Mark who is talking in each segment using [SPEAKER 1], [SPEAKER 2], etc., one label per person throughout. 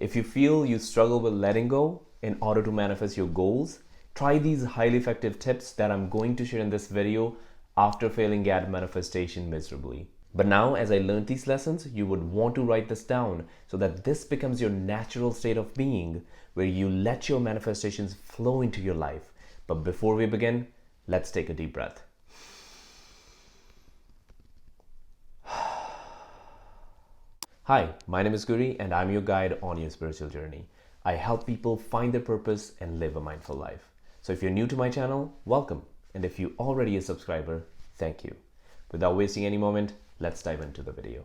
[SPEAKER 1] If you feel you struggle with letting go in order to manifest your goals, try these highly effective tips that I'm going to share in this video after failing at manifestation miserably. But now, as I learned these lessons, you would want to write this down so that this becomes your natural state of being where you let your manifestations flow into your life. But before we begin, let's take a deep breath. Hi, my name is Guri and I'm your guide on your spiritual journey. I help people find their purpose and live a mindful life. So if you're new to my channel, welcome. And if you're already a subscriber, thank you. Without wasting any moment, let's dive into the video.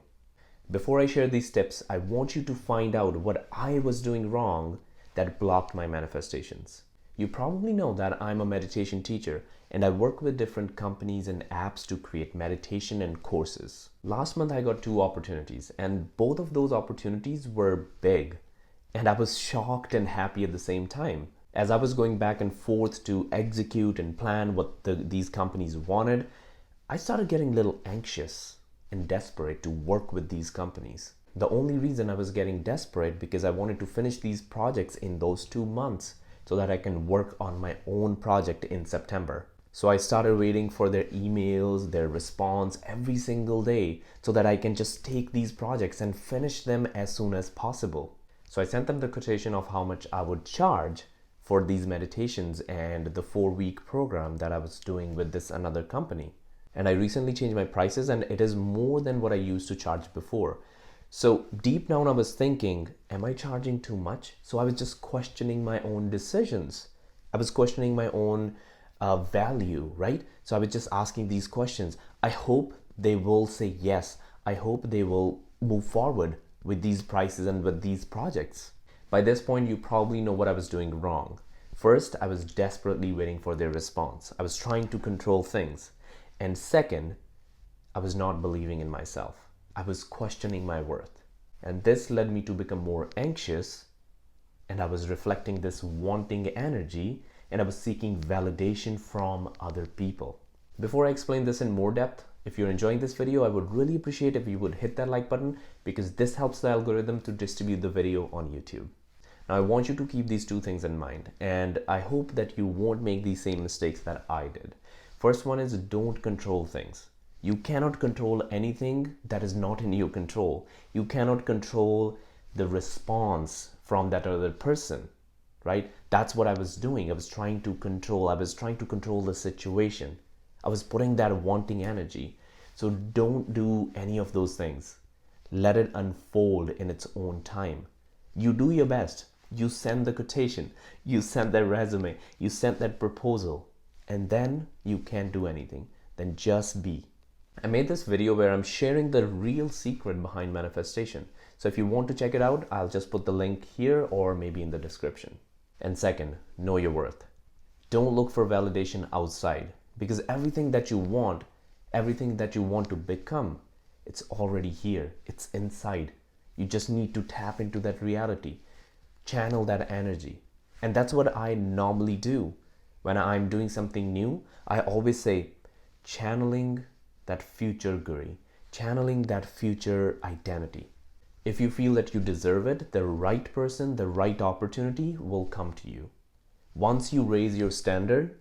[SPEAKER 1] Before I share these tips, I want you to find out what I was doing wrong that blocked my manifestations. You probably know that I'm a meditation teacher and I work with different companies and apps to create meditation and courses. Last month I got 2 opportunities and both of those opportunities were big, and I was shocked and happy at the same time. As I was going back and forth to execute and plan what these companies wanted, I started getting a little anxious and desperate to work with these companies. The only reason I was getting desperate because I wanted to finish these projects in those 2 months so that I can work on my own project in September. So I started waiting for their emails, their response every single day so that I can just take these projects and finish them as soon as possible. So I sent them the quotation of how much I would charge for these meditations and the 4-week program that I was doing with this another company. And I recently changed my prices and it is more than what I used to charge before. So deep down I was thinking, am I charging too much? So I was just questioning my own decisions. I was questioning my own value, right? So I was just asking these questions. I hope they will say yes. I hope they will move forward with these prices and with these projects. By this point, you probably know what I was doing wrong. First, I was desperately waiting for their response. I was trying to control things. And second, I was not believing in myself. I was questioning my worth. And this led me to become more anxious, and I was reflecting this wanting energy, and I was seeking validation from other people. Before I explain this in more depth, if you're enjoying this video, I would really appreciate if you would hit that like button because this helps the algorithm to distribute the video on YouTube. Now I want you to keep these 2 things in mind, and I hope that you won't make these same mistakes that I did. First one is don't control things. You cannot control anything that is not in your control. You cannot control the response from that other person, right? That's what I was doing. I was trying to control the situation. I was putting that wanting energy. So don't do any of those things. Let it unfold in its own time. You do your best. You send the quotation, you send that resume, you send that proposal, and then you can't do anything. Then just be. I made this video where I'm sharing the real secret behind manifestation. So if you want to check it out, I'll just put the link here or maybe in the description. And second, know your worth. Don't look for validation outside because everything that you want to become, it's already here. It's inside. You just need to tap into that reality. Channel that energy. And that's what I normally do. When I'm doing something new, I always say, channeling that future Guri, channeling that future identity. If you feel that you deserve it, the right person, the right opportunity will come to you. Once you raise your standard,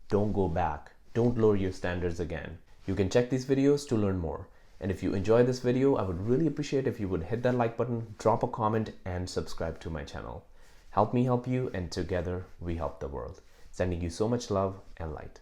[SPEAKER 1] don't go back. Don't lower your standards again. You can check these videos to learn more. And if you enjoy this video, I would really appreciate if you would hit that like button, drop a comment, and subscribe to my channel. Help me help you, and together we help the world. Sending you so much love and light.